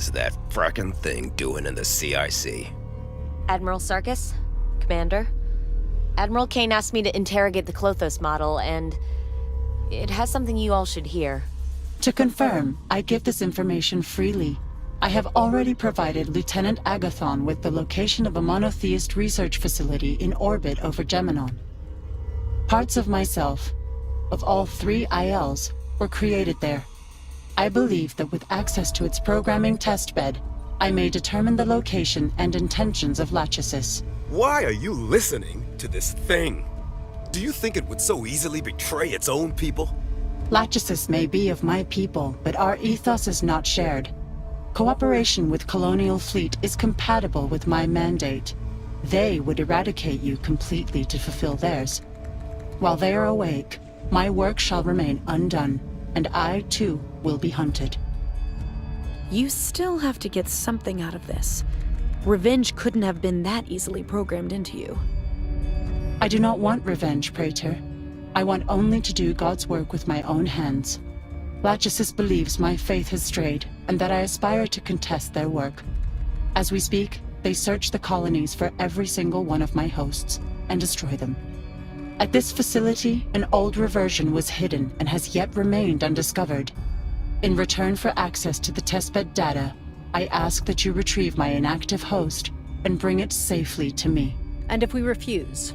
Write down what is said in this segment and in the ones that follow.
is that frickin' thing doing in the CIC? Admiral Sarkis? Commander? Admiral Kane asked me to interrogate the Clothos model, and it has something you all should hear. To confirm, I give this information freely. I have already provided Lieutenant Agathon with the location of a monotheist research facility in orbit over Geminon. Parts of myself, of all 3 ILs, were created there. I believe that with access to its programming testbed, I may determine the location and intentions of Lachesis. Why are you listening to this thing? Do you think it would so easily betray its own people? Lachesis may be of my people, but our ethos is not shared. Cooperation with Colonial Fleet is compatible with my mandate. They would eradicate you completely to fulfill theirs. While they are awake, my work shall remain undone, and I, too, will be hunted. You still have to get something out of this. Revenge couldn't have been that easily programmed into you. I do not want revenge, Praetor. I want only to do God's work with my own hands. Lachesis believes my faith has strayed, and that I aspire to contest their work. As we speak, they search the colonies for every single one of my hosts, and destroy them. At this facility, an old reversion was hidden and has yet remained undiscovered. In return for access to the testbed data, I ask that you retrieve my inactive host and bring it safely to me. And if we refuse?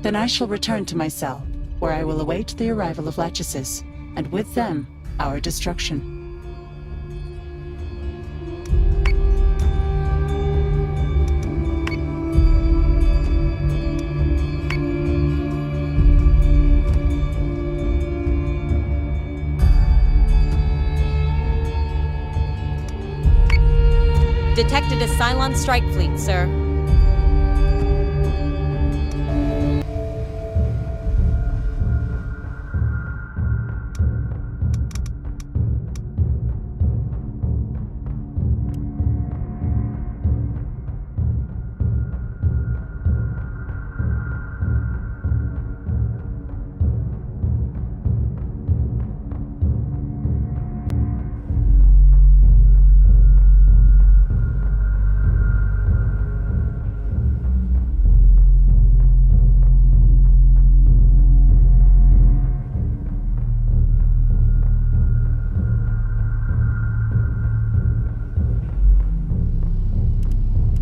Then I shall return to my cell, where I will await the arrival of Lachesis, and with them, our destruction. Detected a Cylon strike fleet, sir.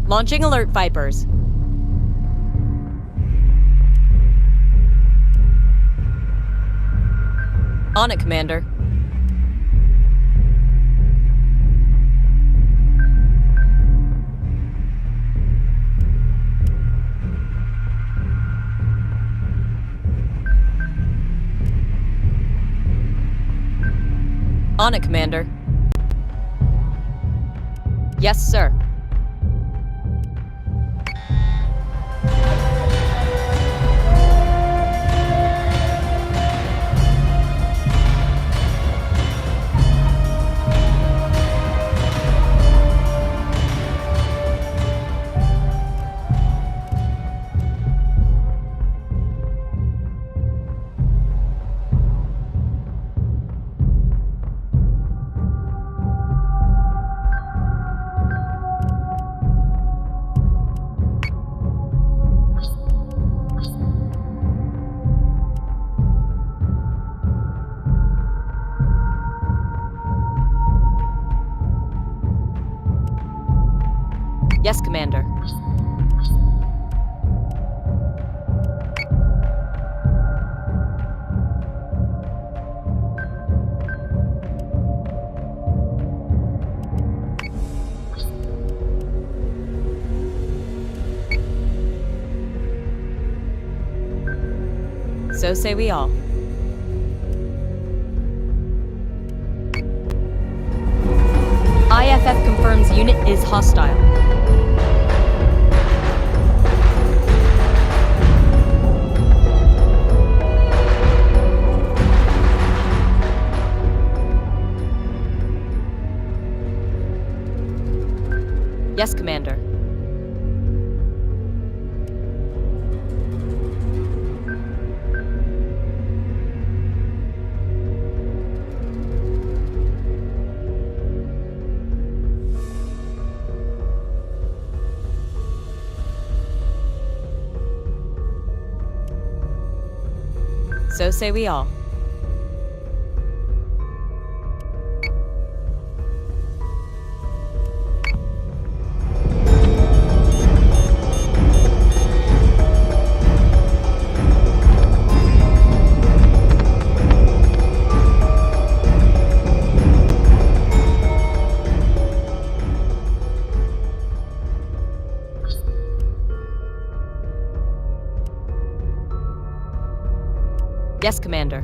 Launching alert, Vipers. On it, Commander. On it, Commander. Yes, sir. Yes, Commander. So say we all. IFF confirms unit is hostile. Yes, Commander. So say we all. Yes, Commander.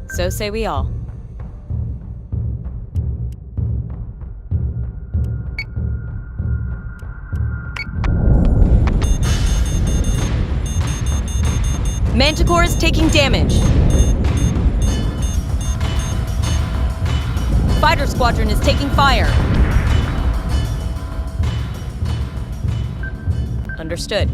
So say we all. Manticore is taking damage. Fighter squadron is taking fire. Understood.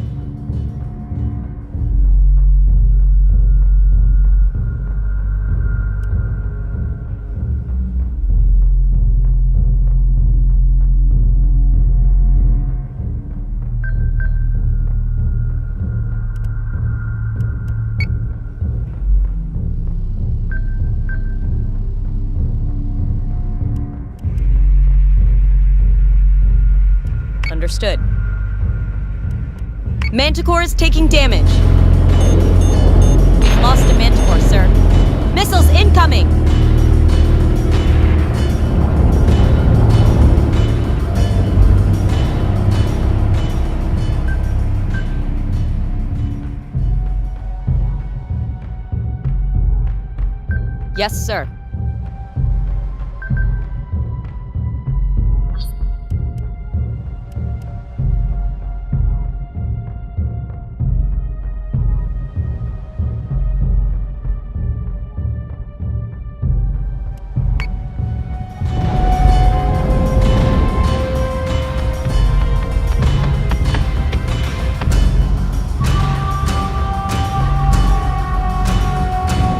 Understood. Manticore is taking damage. We've lost a Manticore, sir. Missiles incoming! Yes, sir.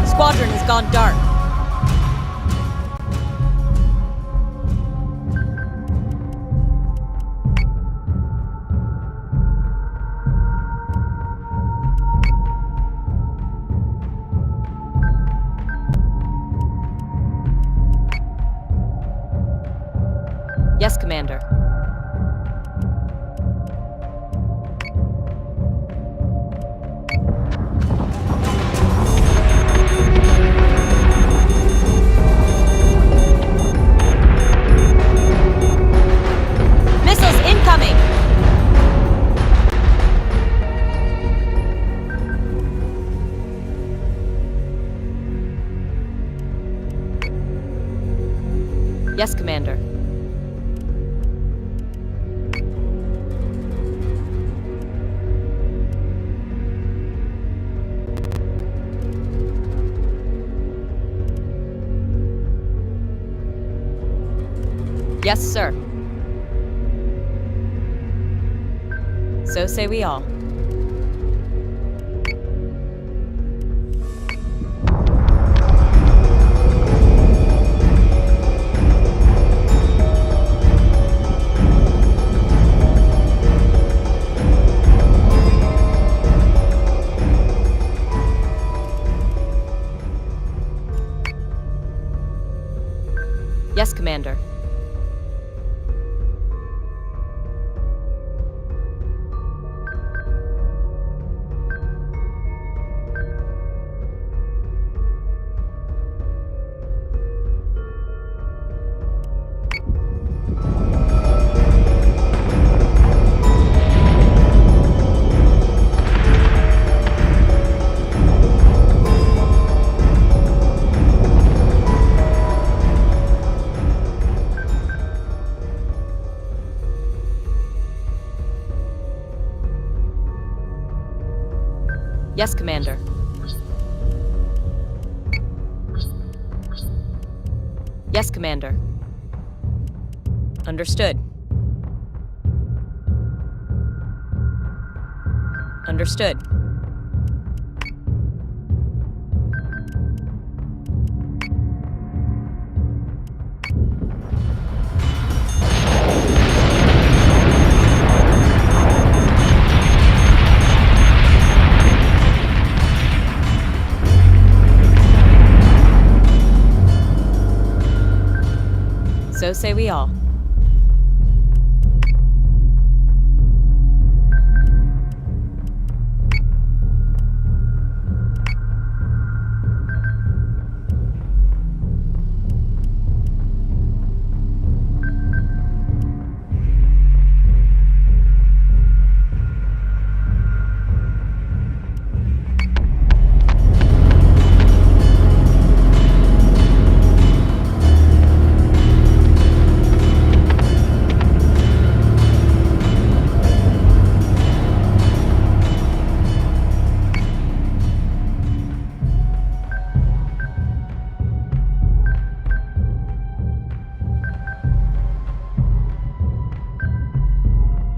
Squadron has gone dark. Yes, Commander. Missiles incoming! Yes, Commander. Yes, sir. So say we all. Yes, Commander. Yes, Commander. Yes, Commander. Understood. Understood. So say we all.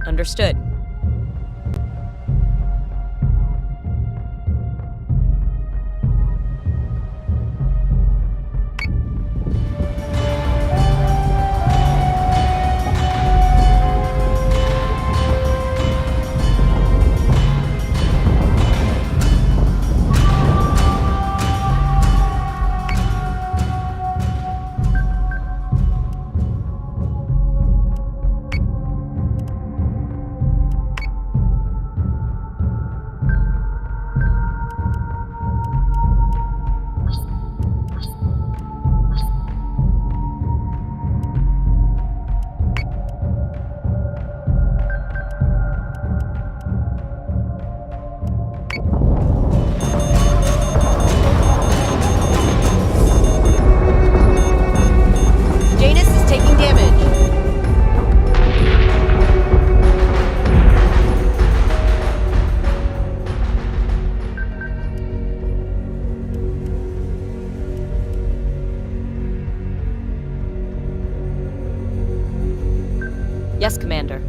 Understood. Yes, Commander.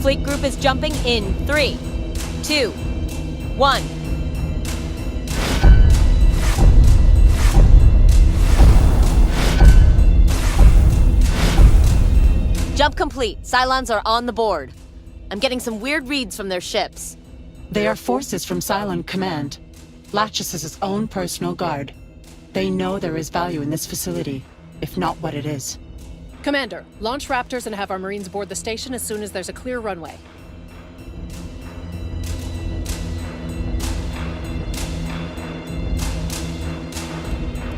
Fleet group is jumping in 3, 2, 1. Jump complete. Cylons are on the board. I'm getting some weird reads from their ships. They are forces from Cylon Command, Lachesis' own personal guard. They know there is value in this facility, if not what it is. Commander, launch Raptors and have our Marines board the station as soon as there's a clear runway.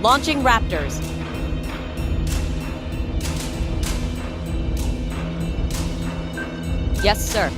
Launching Raptors. Yes, sir.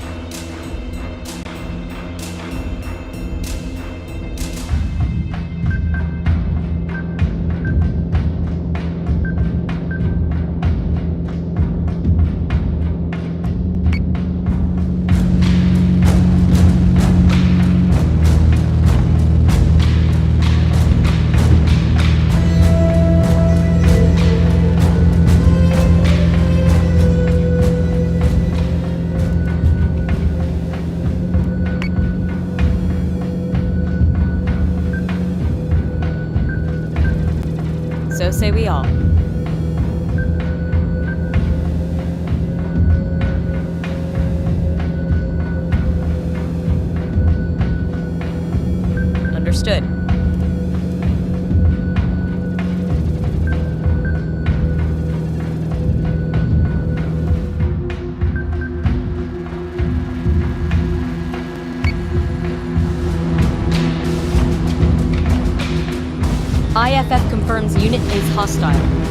So say we all. Understood. IFF confirms unit is hostile.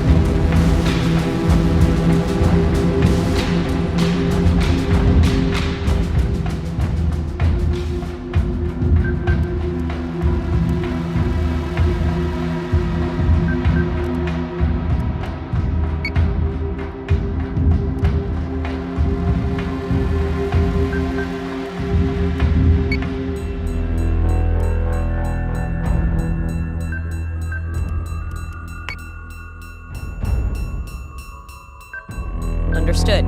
Understood.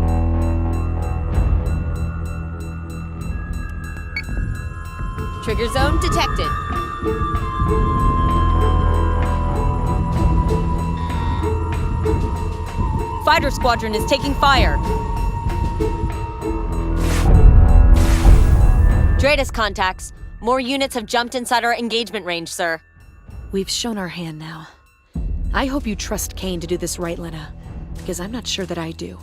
Trigger zone detected. Fighter squadron is taking fire. Dratus contacts. More units have jumped inside our engagement range, sir. We've shown our hand now. I hope you trust Kane to do this right, Lena, because I'm not sure that I do.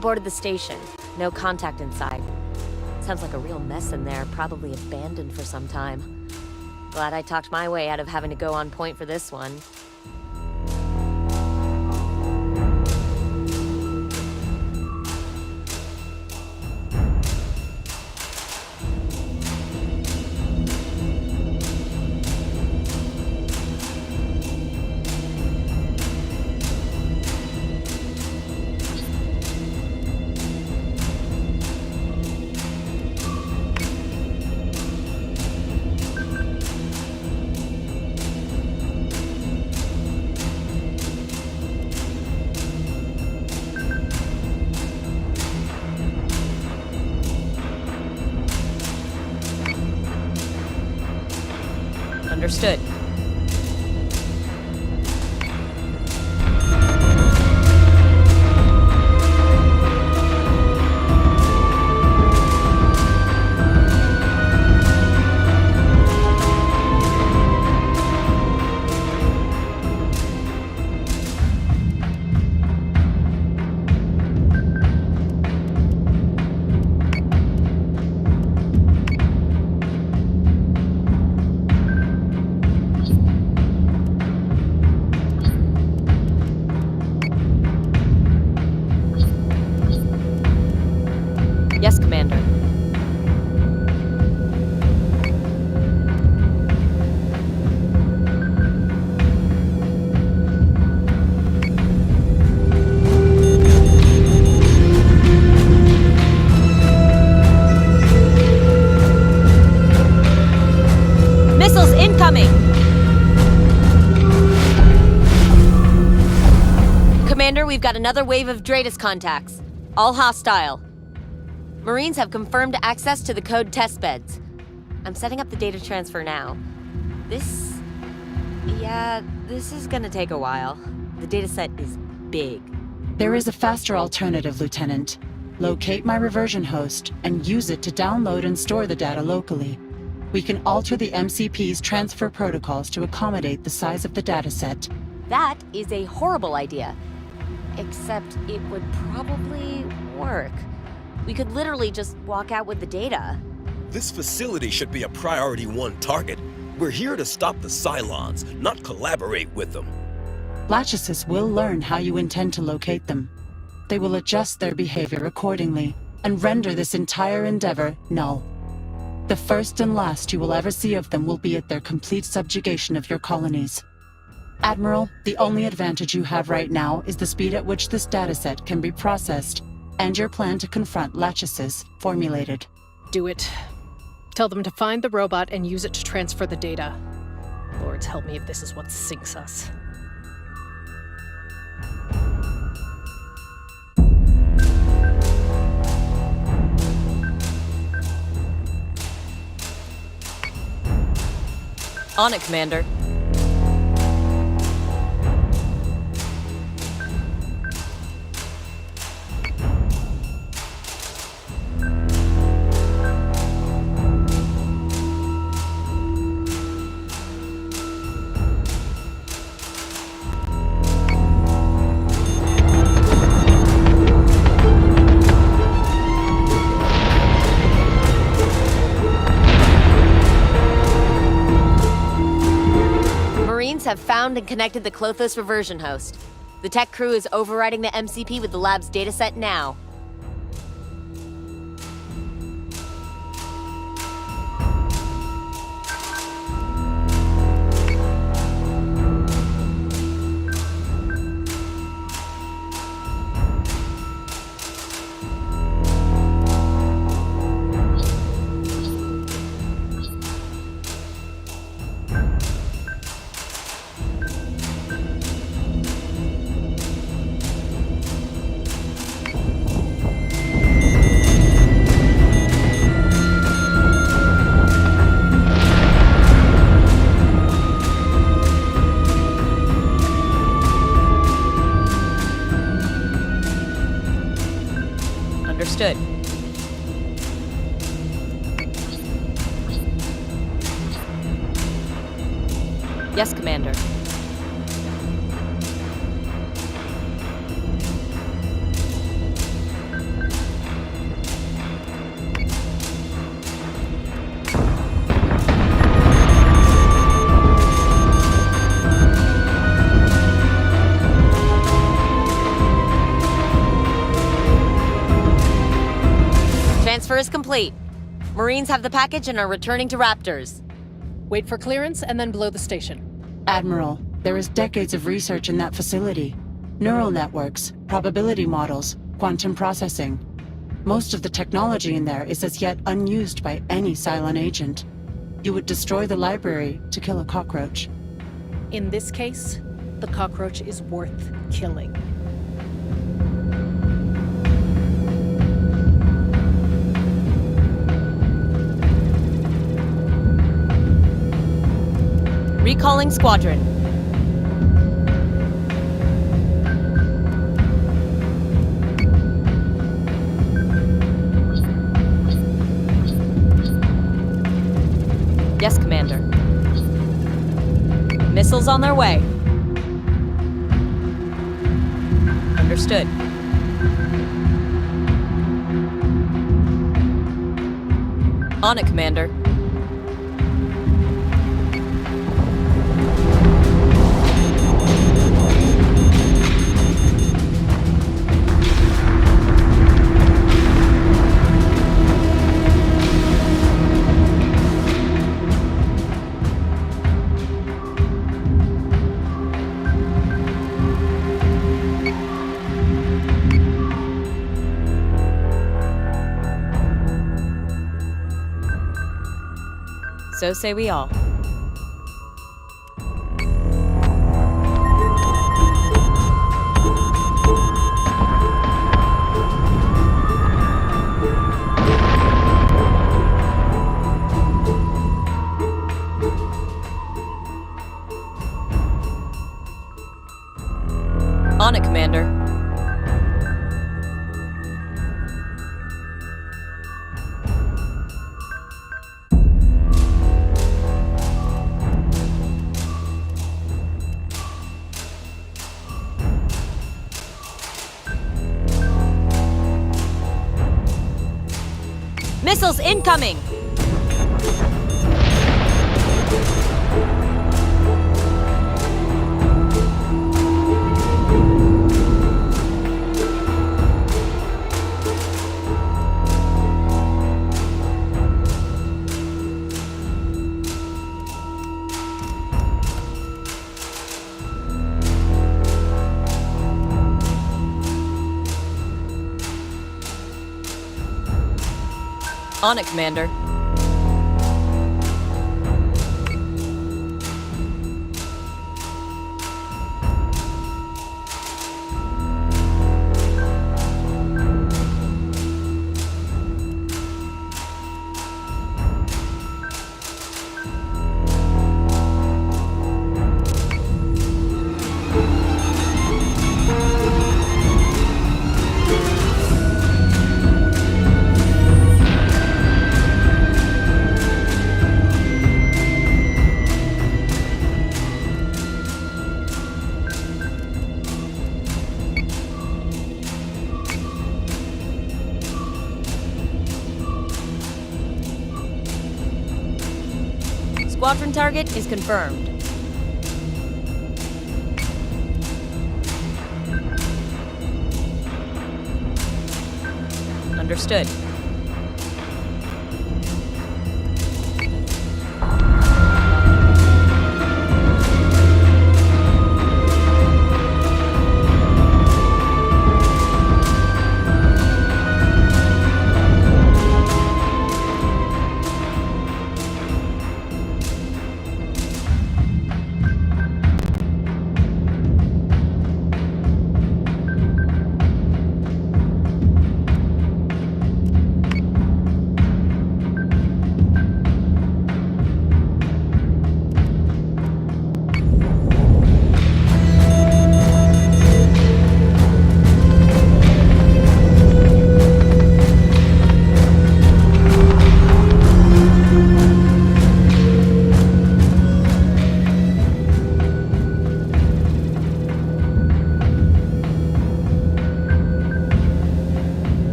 Boarded the station. No contact inside. Sounds like a real mess in there, probably abandoned for some time. Glad I talked my way out of having to go on point for this one. Understood. Yes, Commander. Missiles incoming! Commander, we've got another wave of Dratus contacts. All hostile. Marines have confirmed access to the code test beds. I'm setting up the data transfer now. This is gonna take a while. The dataset is big. There is a faster alternative, Lieutenant. Locate my reversion host and use it to download and store the data locally. We can alter the MCP's transfer protocols to accommodate the size of the dataset. That is a horrible idea. Except it would probably work. We could literally just walk out with the data. This facility should be a priority 1 target. We're here to stop the Cylons, not collaborate with them. Lachesis will learn how you intend to locate them. They will adjust their behavior accordingly, and render this entire endeavor null. The first and last you will ever see of them will be at their complete subjugation of your colonies. Admiral, the only advantage you have right now is the speed at which this dataset can be processed, and your plan to confront Lachesis formulated. Do it. Tell them to find the robot and use it to transfer the data. Lords help me if this is what sinks us. On it, Commander. Have found and connected the Clothos reversion host. The tech crew is overriding the MCP with the lab's dataset now. Understood. Yes, Commander. Transfer is complete. Marines have the package and are returning to Raptors. Wait for clearance and then blow the station. Admiral, there is decades of research in that facility. Neural networks, probability models, quantum processing. Most of the technology in there is as yet unused by any Cylon agent. You would destroy the library to kill a cockroach. In this case, the cockroach is worth killing. Recalling squadron. Yes, Commander. Missiles on their way. Understood. On it, Commander. So say we all. On it, Commander. Missiles incoming! On it, Commander. Squadron target is confirmed. Understood.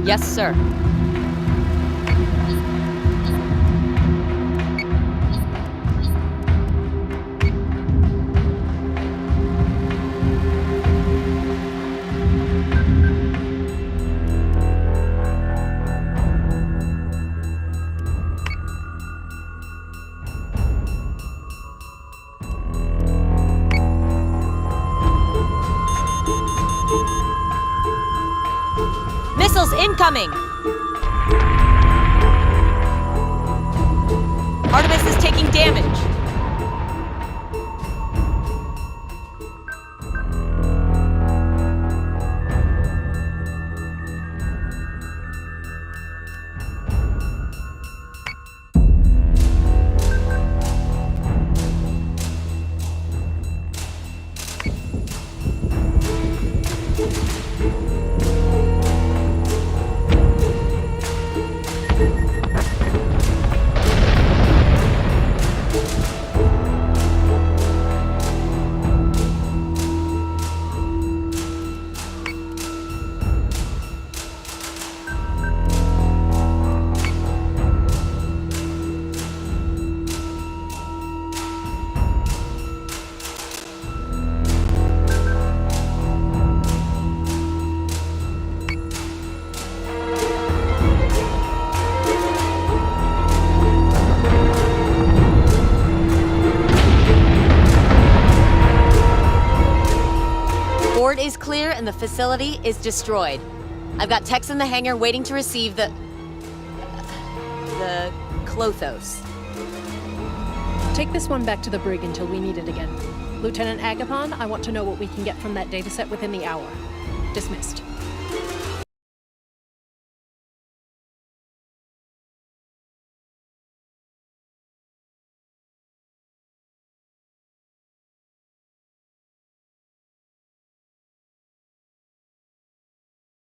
Yes, sir. Missiles incoming! Artemis is taking damage. Board is clear and the facility is destroyed. I've got techs in the hangar waiting to receive the Clothos. Take this one back to the brig until we need it again. Lieutenant Agapon, I want to know what we can get from that dataset within the hour. Dismissed.